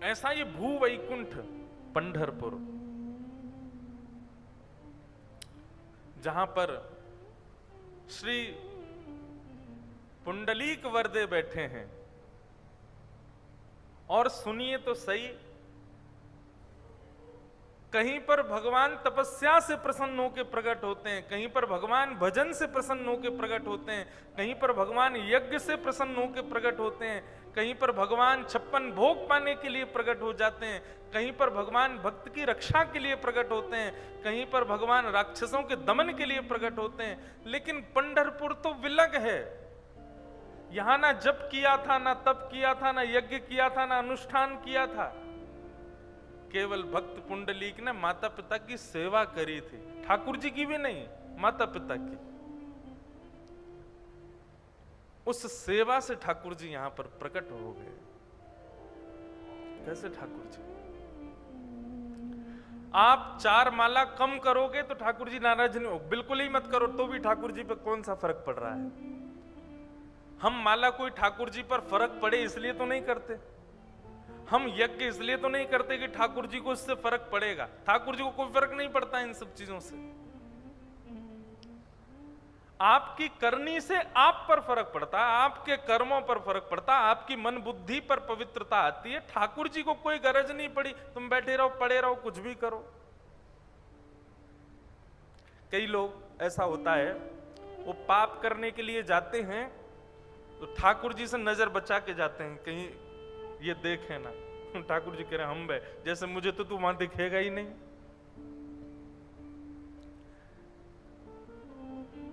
ऐसा ये भू वैकुंठ पंढरपुर, जहां पर श्री पुंडलीक वरदे बैठे हैं। और सुनिए तो सही, कहीं पर भगवान तपस्या से प्रसन्न होकर प्रकट होते हैं, कहीं पर भगवान भजन से प्रसन्न होकर प्रकट होते हैं, कहीं पर भगवान यज्ञ से प्रसन्न होकर प्रकट होते हैं, कहीं पर भगवान 56 भोग पाने के लिए प्रकट हो जाते हैं, कहीं पर भगवान भक्त की रक्षा के लिए प्रकट होते हैं, कहीं पर भगवान राक्षसों के दमन के लिए प्रकट होते हैं। लेकिन पंढरपुर तो विलग है। यहां ना जप किया था, ना तप किया था, ना यज्ञ किया था, ना अनुष्ठान किया था। केवल भक्त पुंडलीक ने माता पिता की सेवा करी थी, ठाकुर जी की भी नहीं, माता पिता की। उस सेवा से ठाकुर जी यहां पर प्रकट हो गए। कैसे ठाकुर जी? आप 4 माला कम करोगे तो ठाकुर जी नाराज नहीं हो, बिल्कुल ही मत करो तो भी ठाकुर जी पे कौन सा फर्क पड़ रहा है? हम माला कोई ठाकुर जी पर फर्क पड़े इसलिए तो नहीं करते, हम यज्ञ इसलिए तो नहीं करते कि ठाकुर जी को इससे फर्क पड़ेगा। ठाकुर जी को कोई फर्क नहीं पड़ता इन सब चीजों से। आपकी करनी से आप पर फर्क पड़ता, आपके कर्मों पर फर्क पड़ता, आपकी मन बुद्धि पर पवित्रता आती है। ठाकुर जी को कोई गरज नहीं पड़ी, तुम बैठे रहो, पड़े रहो, कुछ भी करो। कई लोग ऐसा होता है, वो पाप करने के लिए जाते हैं तो ठाकुर जी से नजर बचा के जाते हैं, कहीं ये देखे ना। ठाकुर जी कह रहे हम बे, जैसे मुझे तो तू वहां दिखेगा ही नहीं।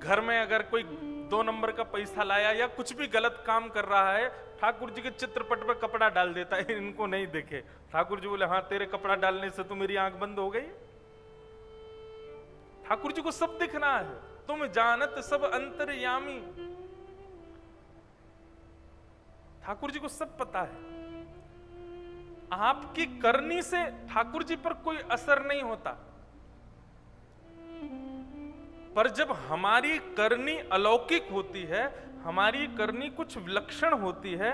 घर में अगर कोई 2 नंबर का पैसा लाया या कुछ भी गलत काम कर रहा है, ठाकुर जी के चित्रपट पर कपड़ा डाल देता है, इनको नहीं देखे। ठाकुर जी बोले हाँ, तेरे कपड़ा डालने से तो मेरी आंख बंद हो गई। ठाकुर जी को सब दिखना है, तुम जानत सब अंतर्यामी। ठाकुर जी को सब पता है। आपकी करनी से ठाकुर जी पर कोई असर नहीं होता, पर जब हमारी करनी अलौकिक होती है, हमारी करनी कुछ विलक्षण होती है,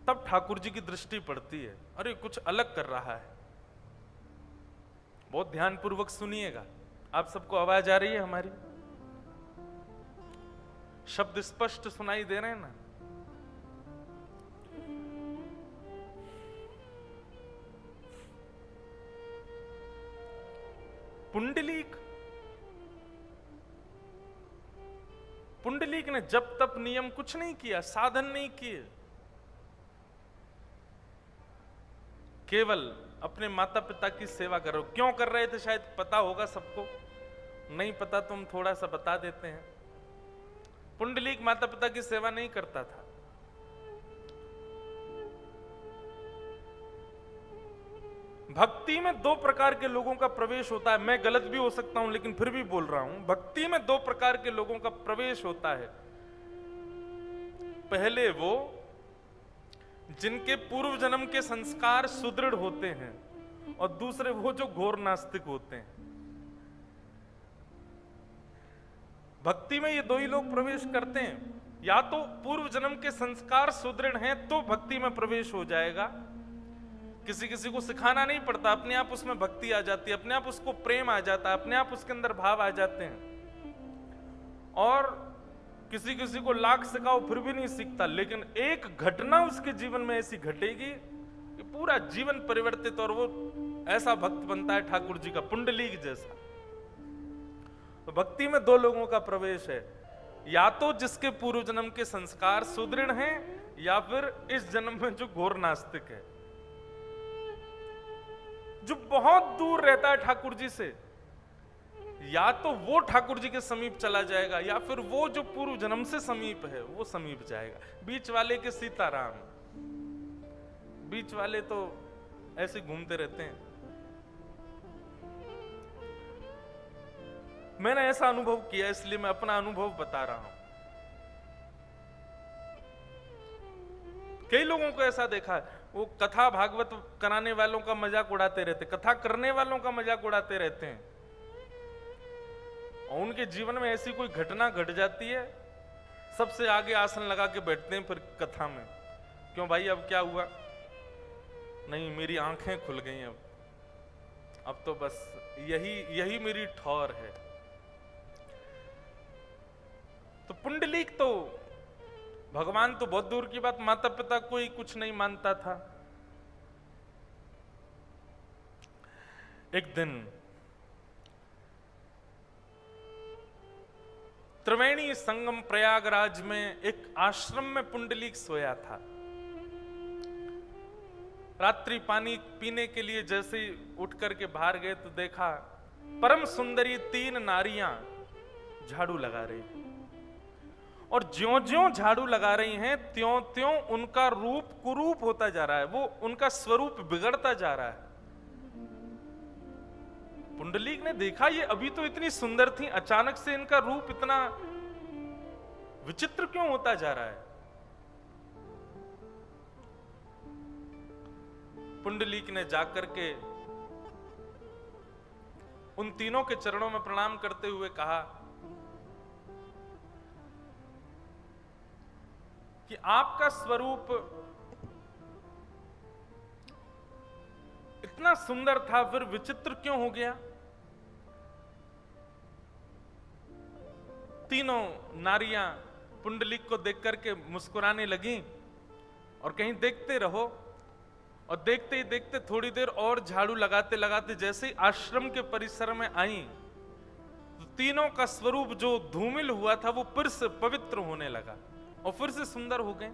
तब ठाकुर जी की दृष्टि पड़ती है, अरे कुछ अलग कर रहा है। बहुत ध्यानपूर्वक सुनिएगा। आप सबको आवाज आ रही है हमारी? शब्द स्पष्ट सुनाई दे रहे हैं ना? पुंडलीक ने जब तप नियम कुछ नहीं किया, साधन नहीं किए, केवल अपने माता पिता की सेवा करो। क्यों कर रहे थे शायद पता होगा सबको, नहीं पता तो हम थोड़ा सा बता देते हैं। पुंडलीक माता पिता की सेवा नहीं करता था। भक्ति में 2 प्रकार के लोगों का प्रवेश होता है। मैं गलत भी हो सकता हूं लेकिन फिर भी बोल रहा हूं। भक्ति में 2 प्रकार के लोगों का प्रवेश होता है। पहले वो जिनके पूर्व जन्म के संस्कार सुदृढ़ होते हैं, और दूसरे वो जो घोर नास्तिक होते हैं। भक्ति में ये 2 ही लोग प्रवेश करते हैं। या तो पूर्व जन्म के संस्कार सुदृढ़ हैं तो भक्ति में प्रवेश हो जाएगा, किसी किसी को सिखाना नहीं पड़ता, अपने आप उसमें भक्ति आ जाती है, अपने आप उसको प्रेम आ जाता है, अपने आप उसके अंदर भाव आ जाते हैं। और किसी किसी को लाख सिखाओ फिर भी नहीं सीखता, लेकिन एक घटना उसके जीवन में ऐसी घटेगी कि पूरा जीवन परिवर्तित, और वो ऐसा भक्त बनता है ठाकुर जी का, पुंडलीक जैसा। तो भक्ति में 2 लोगों का प्रवेश है, या तो जिसके पूर्व जन्म के संस्कार सुदृढ़ हैं, या फिर इस जन्म में जो घोर नास्तिक है, जो बहुत दूर रहता है ठाकुर जी से। या तो वो ठाकुर जी के समीप चला जाएगा, या फिर वो जो पूर्व जन्म से समीप है वो समीप जाएगा। बीच वाले के सीताराम, बीच वाले तो ऐसे घूमते रहते हैं। मैंने ऐसा अनुभव किया, इसलिए मैं अपना अनुभव बता रहा हूं। कई लोगों को ऐसा देखा है, वो कथा भागवत कराने वालों का मजाक उड़ाते रहते, कथा करने वालों का मजाक उड़ाते रहते हैं, और उनके जीवन में ऐसी कोई घटना घट जाती है, सबसे आगे आसन लगा के बैठते हैं फिर कथा में। क्यों भाई अब क्या हुआ? नहीं, मेरी आंखें खुल गई अब तो बस यही मेरी ठौर है। तो पुंडलीक तो भगवान तो बहुत दूर की बात, माता पिता कोई कुछ नहीं मानता था। एक दिन त्रिवेणी संगम प्रयागराज में एक आश्रम में पुंडलीक सोया था। रात्रि पानी पीने के लिए जैसे ही उठ करके बाहर गए तो देखा परम सुंदरी 3 नारियां झाड़ू लगा रही, और ज्यों-ज्यों झाड़ू लगा रही हैं त्यों-त्यों उनका रूप कुरूप होता जा रहा है, वो उनका स्वरूप बिगड़ता जा रहा है। पुंडलीक ने देखा ये अभी तो इतनी सुंदर थी, अचानक से इनका रूप इतना विचित्र क्यों होता जा रहा है। पुंडलीक ने जाकर के उन तीनों के चरणों में प्रणाम करते हुए कहा कि आपका स्वरूप इतना सुंदर था, फिर विचित्र क्यों हो गया। तीनों नारियां पुंडलीक को देख करके मुस्कुराने लगी और कहीं देखते रहो, और देखते ही देखते थोड़ी देर और झाड़ू लगाते लगाते जैसे ही आश्रम के परिसर में आई तो तीनों का स्वरूप जो धूमिल हुआ था वो फिर से पवित्र होने लगा और फिर से सुंदर हो गए।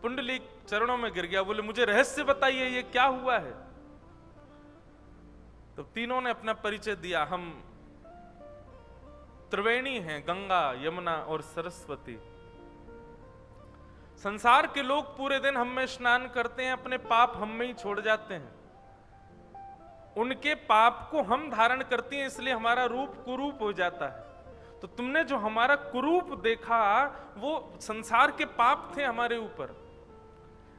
पुंडलीक चरणों में गिर गया, बोले मुझे रहस्य बताइए ये क्या हुआ है। तो तीनों ने अपना परिचय दिया, हम त्रिवेणी हैं, गंगा यमुना और सरस्वती। संसार के लोग पूरे दिन हम में स्नान करते हैं, अपने पाप हम में ही छोड़ जाते हैं, उनके पाप को हम धारण करती हैं, इसलिए हमारा रूप कुरूप हो जाता है। तो तुमने जो हमारा कुरूप देखा वो संसार के पाप थे हमारे ऊपर,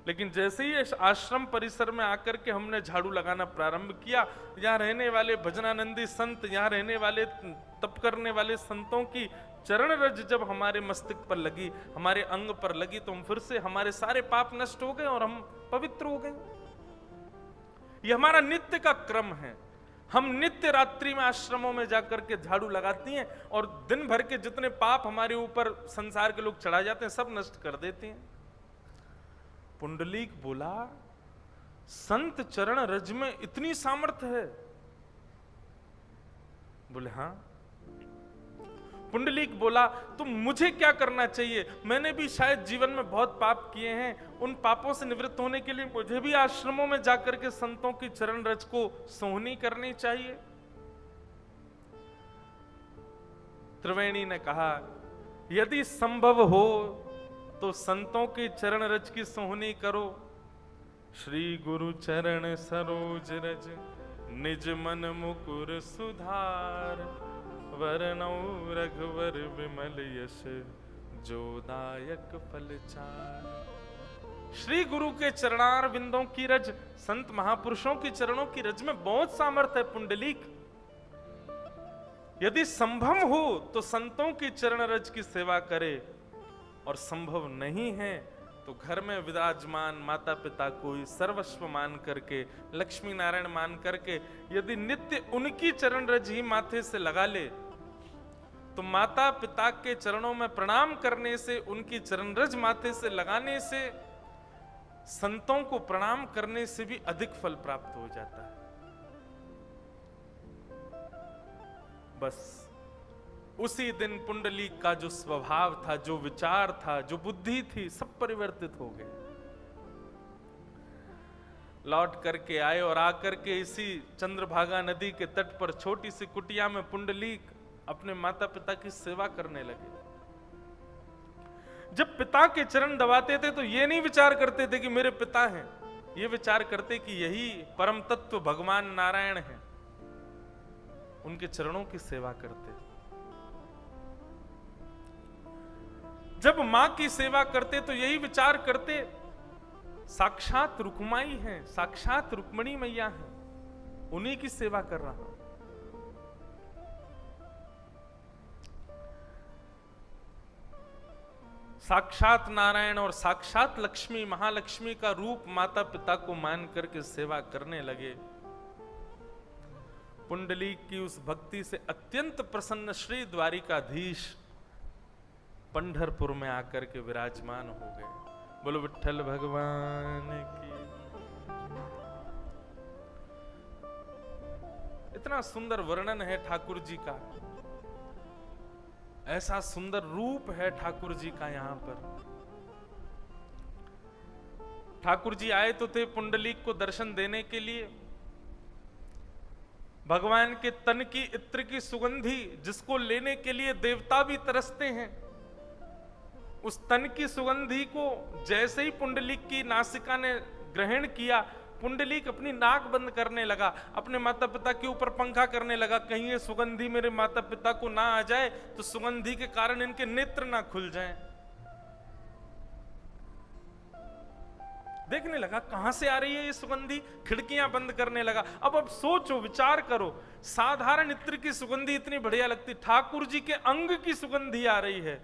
लेकिन जैसे ही इस आश्रम परिसर में आकर के हमने झाड़ू लगाना प्रारंभ किया, यहाँ रहने वाले भजनानंदी संत, यहाँ रहने वाले तप करने वाले संतों की चरण रज जब हमारे मस्तिष्क पर लगी, हमारे अंग पर लगी, तो हम फिर से हमारे सारे पाप नष्ट हो गए और हम पवित्र हो गए। ये हमारा नित्य का क्रम है। हम नित्य रात्रि में आश्रमों में जाकर के झाड़ू लगाती हैं और दिन भर के जितने पाप हमारे ऊपर संसार के लोग चढ़ा जाते हैं सब नष्ट कर देते हैं। पुंडलीक बोला संत चरण रज में इतनी सामर्थ्य है। बोले हाँ। पुंडलीक बोला तो मुझे क्या करना चाहिए, मैंने भी शायद जीवन में बहुत पाप किए हैं, उन पापों से निवृत्त होने के लिए मुझे भी आश्रमों में जाकर के संतों की चरण रज को सोहनी करनी चाहिए। त्रिवेणी ने कहा यदि संभव हो तो संतों की चरण रज की सोहनी करो। श्री गुरु चरण सरोज रज निज मन मुकुर सुधार, वरनौ रघुवर विमल यश जो दायक फल चार। श्री गुरु के चरणार बिंदों की रज, संत महापुरुषों की चरणों की रज में बहुत सामर्थ्य है पुंडलीक। यदि संभव हो तो संतों की चरण रज की सेवा करे, और संभव नहीं है तो घर में विराजमान माता पिता को सर्वस्व मान करके, लक्ष्मी नारायण मान करके यदि नित्य उनकी चरण रज ही माथे से लगा ले तो माता पिता के चरणों में प्रणाम करने से, उनकी चरण रज माथे से लगाने से, संतों को प्रणाम करने से भी अधिक फल प्राप्त हो जाता है। बस उसी दिन पुंडलीक का जो स्वभाव था, जो विचार था, जो बुद्धि थी, सब परिवर्तित हो गए। लौट करके आए और आकर के इसी चंद्रभागा नदी के तट पर छोटी सी कुटिया में पुंडलीक अपने माता पिता की सेवा करने लगे। जब पिता के चरण दबाते थे तो ये नहीं विचार करते थे कि मेरे पिता हैं, ये विचार करते कि यही परम तत्व भगवान नारायण हैं। उनके चरणों की सेवा करते। जब मां की सेवा करते तो यही विचार करते साक्षात रुक्माई हैं, साक्षात रुक्मणी मैया हैं, उन्हीं की सेवा कर रहा हूं। साक्षात नारायण और साक्षात लक्ष्मी महालक्ष्मी का रूप माता पिता को मान करके सेवा करने लगे। पुंडलीक की उस भक्ति से अत्यंत प्रसन्न श्री द्वारिकाधीश पंढरपुर में आकर के विराजमान हो गए। बोलो विठ्ठल भगवान की। इतना सुंदर वर्णन है ठाकुर जी का, ऐसा सुंदर रूप है ठाकुर जी का। यहां पर ठाकुर जी आए तो थे पुंडलीक को दर्शन देने के लिए। भगवान के तन की इत्र की सुगंधी जिसको लेने के लिए देवता भी तरसते हैं, उस तन की सुगंधी को जैसे ही पुंडलीक की नासिका ने ग्रहण किया, पुंडलीक अपनी नाक बंद करने लगा, अपने माता पिता के ऊपर पंखा करने लगा, कहीं ये सुगंधी मेरे माता पिता को ना आ जाए तो सुगंधी के कारण इनके नेत्र ना खुल जाएं। देखने लगा कहां से आ रही है ये सुगंधी, खिड़कियां बंद करने लगा। अब सोचो, विचार करो, साधारण इत्र की सुगंधी इतनी बढ़िया लगती, ठाकुर जी के अंग की सुगंधी आ रही है,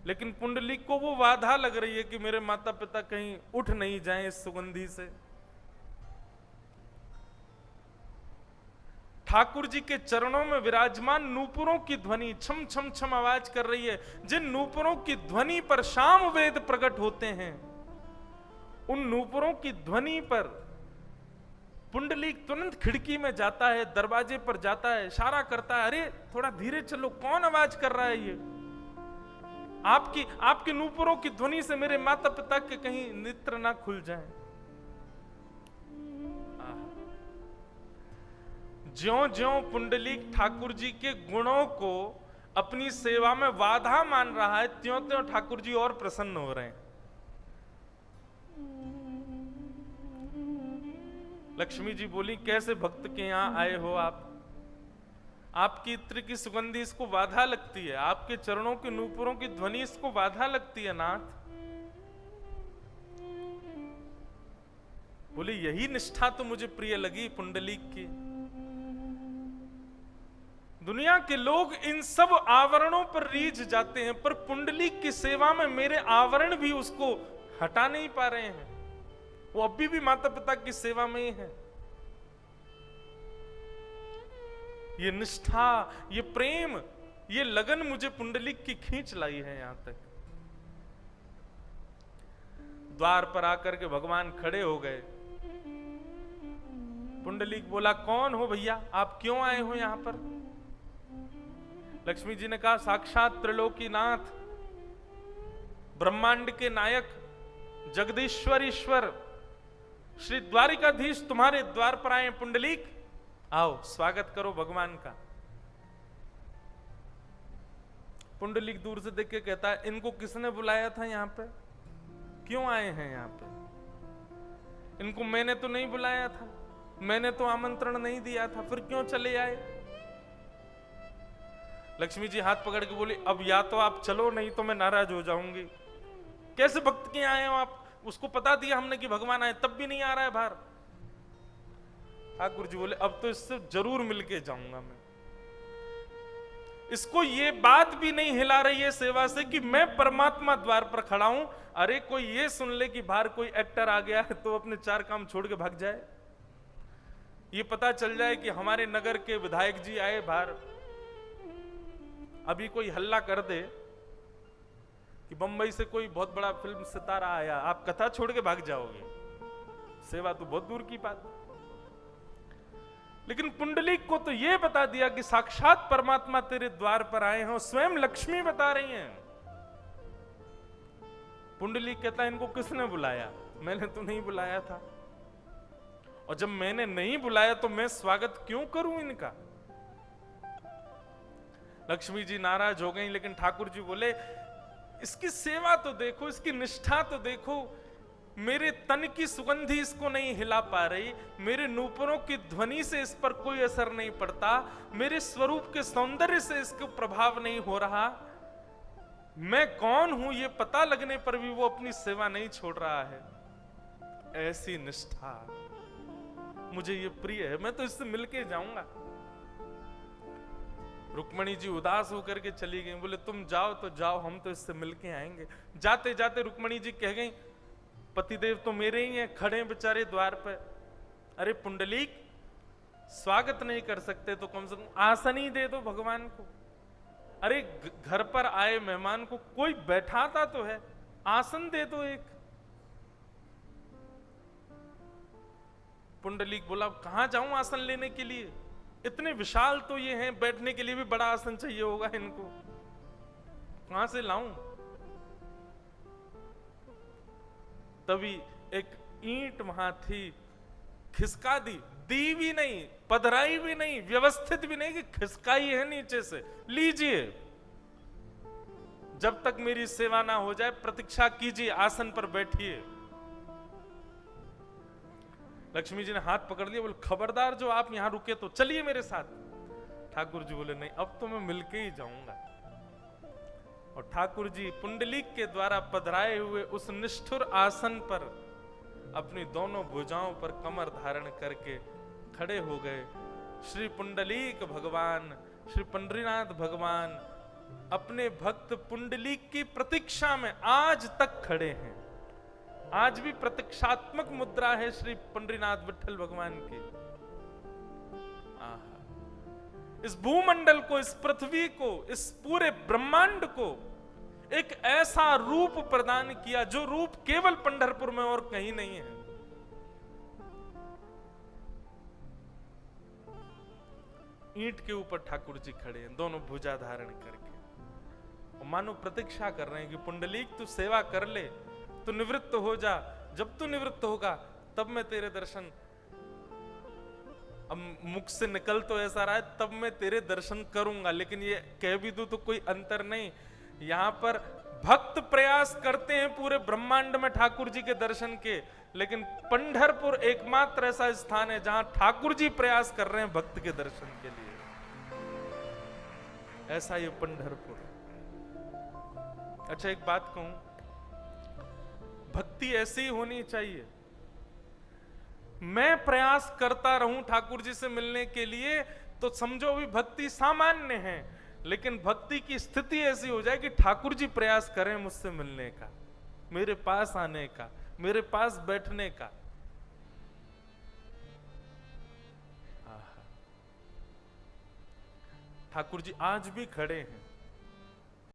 लेकिन पुंडलीक को वो बाधा लग रही है कि मेरे माता पिता कहीं उठ नहीं जाएं इस सुगंधी से। ठाकुर जी के चरणों में विराजमान नूपुरों की ध्वनि छम छम छम आवाज कर रही है। जिन नूपुरों की ध्वनि पर शाम वेद प्रकट होते हैं, उन नूपुरों की ध्वनि पर पुंडलीक तुरंत खिड़की में जाता है, दरवाजे पर जाता है, इशारा करता है, अरे थोड़ा धीरे चलो, कौन आवाज कर रहा है ये? आपकी नूपुरों की ध्वनि से मेरे माता पिता के कहीं नेत्र ना खुल जाएं। ज्यों-ज्यों पुंडलीक ठाकुर जी के गुणों को अपनी सेवा में बाधा मान रहा है, त्यों-त्यों ठाकुर जी और प्रसन्न हो रहे हैं। लक्ष्मी जी बोली, कैसे भक्त के यहां आए हो आप? आपकी इत्र की सुगंधी इसको बाधा लगती है, आपके चरणों के नूपुरों की ध्वनि इसको बाधा लगती है नाथ। बोले, यही निष्ठा तो मुझे प्रिय लगी पुंडलीक की। दुनिया के लोग इन सब आवरणों पर रीझ जाते हैं, पर पुंडलीक की सेवा में मेरे आवरण भी उसको हटा नहीं पा रहे हैं। वो अभी भी माता पिता की सेवा में ही है। ये निष्ठा, ये प्रेम, ये लगन मुझे पुंडलीक की खींच लाई है यहां तक। द्वार पर आकर के भगवान खड़े हो गए। पुंडलीक बोला, कौन हो भैया, आप क्यों आए हो यहां पर? लक्ष्मी जी ने कहा, साक्षात त्रिलोकीनाथ, ब्रह्मांड के नायक, जगदीश्वर ईश्वर श्री द्वारिकाधीश तुम्हारे द्वार पर आए। पुंडलीक, आओ स्वागत करो भगवान का। पुंडलीक दूर से देख के कहता है, इनको किसने बुलाया था यहां पे? क्यों आए हैं यहां पे? इनको मैंने तो नहीं बुलाया था, मैंने तो आमंत्रण नहीं दिया था, फिर क्यों चले आए? लक्ष्मी जी हाथ पकड़ के बोली, अब या तो आप चलो, नहीं तो मैं नाराज हो जाऊंगी। कैसे भक्त के आए हो आप? उसको पता दिया हमने कि भगवान आए, तब भी नहीं आ रहा है बाहर। ठाकुर जी बोले, अब तो इससे जरूर मिलके जाऊंगा मैं। इसको ये बात भी नहीं हिला रही है सेवा से कि मैं परमात्मा द्वार पर खड़ा हूं। अरे कोई ये सुन ले कि बाहर कोई एक्टर आ गया है तो अपने चार काम छोड़ के भाग जाए। ये पता चल जाए कि हमारे नगर के विधायक जी आए बाहर, अभी कोई हल्ला कर दे कि बंबई से कोई बहुत बड़ा फिल्म सितारा आया, आप कथा छोड़ के भाग जाओगे। सेवा तो बहुत दूर की बात। लेकिन पुंडलीक को तो यह बता दिया कि साक्षात परमात्मा तेरे द्वार पर आए हैं, स्वयं लक्ष्मी बता रही हैं। पुंडलीक कहता है, इनको किसने बुलाया? मैंने तो नहीं बुलाया था, और जब मैंने नहीं बुलाया तो मैं स्वागत क्यों करूं इनका? लक्ष्मी जी नाराज हो गई, लेकिन ठाकुर जी बोले, इसकी सेवा तो देखो, इसकी निष्ठा तो देखो। मेरे तन की सुगंधी इसको नहीं हिला पा रही, मेरे नूपुरों की ध्वनि से इस पर कोई असर नहीं पड़ता, मेरे स्वरूप के सौंदर्य से इसको प्रभाव नहीं हो रहा। मैं कौन हूं ये पता लगने पर भी वो अपनी सेवा नहीं छोड़ रहा है। ऐसी निष्ठा मुझे ये प्रिय है, मैं तो इससे मिलके जाऊंगा। रुक्मणी जी उदास होकर के चली गई। बोले तुम जाओ तो जाओ, हम तो इससे मिलके आएंगे। जाते जाते रुक्मणी जी कह गई, पतिदेव तो मेरे ही हैं, खड़े बेचारे द्वार पर। अरे पुंडलीक, स्वागत नहीं कर सकते तो कम से कम आसन ही दे दो भगवान को। अरे घर पर आए मेहमान को कोई बैठाता तो है, आसन दे दो एक। पुंडलीक बोला, कहां जाऊं आसन लेने के लिए, इतने विशाल तो ये हैं, बैठने के लिए भी बड़ा आसन चाहिए होगा इनको, कहां से लाऊं। तभी एक ईंट वहां थी, खिसका दी, दी भी नहीं, पधराई भी नहीं, व्यवस्थित भी नहीं कि खिसकाई है नीचे से, लीजिए, जब तक मेरी सेवा ना हो जाए प्रतीक्षा कीजिए, आसन पर बैठिए। लक्ष्मी जी ने हाथ पकड़ लिया, बोले खबरदार, जो आप यहां रुके तो चलिए मेरे साथ। ठाकुर जी बोले नहीं, अब तो मैं मिलके ही जाऊंगा। और ठाकुर जी पुंडलीक के द्वारा पधराए हुए उस निष्ठुर आसन पर अपनी दोनों भुजाओं पर कमर धारण करके खड़े हो गए। श्री पुंडलीक भगवान, श्री पंडरीनाथ भगवान अपने भक्त पुंडलीक की प्रतीक्षा में आज तक खड़े हैं। आज भी प्रतीक्षात्मक मुद्रा है श्री पंडरीनाथ विठल भगवान की। इस भूमंडल को, इस पृथ्वी को, इस पूरे ब्रह्मांड को एक ऐसा रूप प्रदान किया जो रूप केवल पंढरपुर में और कहीं नहीं है। ईंट के ऊपर ठाकुर जी खड़े हैं, दोनों भुजा धारण करके, और मानो प्रतीक्षा कर रहे हैं कि पुंडलीक तू सेवा कर ले, तू निवृत्त हो जा, जब तू निवृत्त होगा तब मैं तेरे दर्शन, अब मुख से निकल तो ऐसा रहा है, तब मैं तेरे दर्शन करूंगा, लेकिन ये कह भी दूं तो कोई अंतर नहीं। यहां पर भक्त प्रयास करते हैं पूरे ब्रह्मांड में ठाकुर जी के दर्शन के, लेकिन पंढरपुर एकमात्र ऐसा स्थान है जहां ठाकुर जी प्रयास कर रहे हैं भक्त के दर्शन के लिए। ऐसा ये पंढरपुर। अच्छा एक बात कहूं, भक्ति ऐसी ही होनी चाहिए। मैं प्रयास करता रहूं ठाकुर जी से मिलने के लिए तो समझो अभी भक्ति सामान्य है, लेकिन भक्ति की स्थिति ऐसी हो जाए कि ठाकुर जी प्रयास करें मुझसे मिलने का, मेरे पास आने का, मेरे पास बैठने का। ठाकुर जी आज भी खड़े हैं।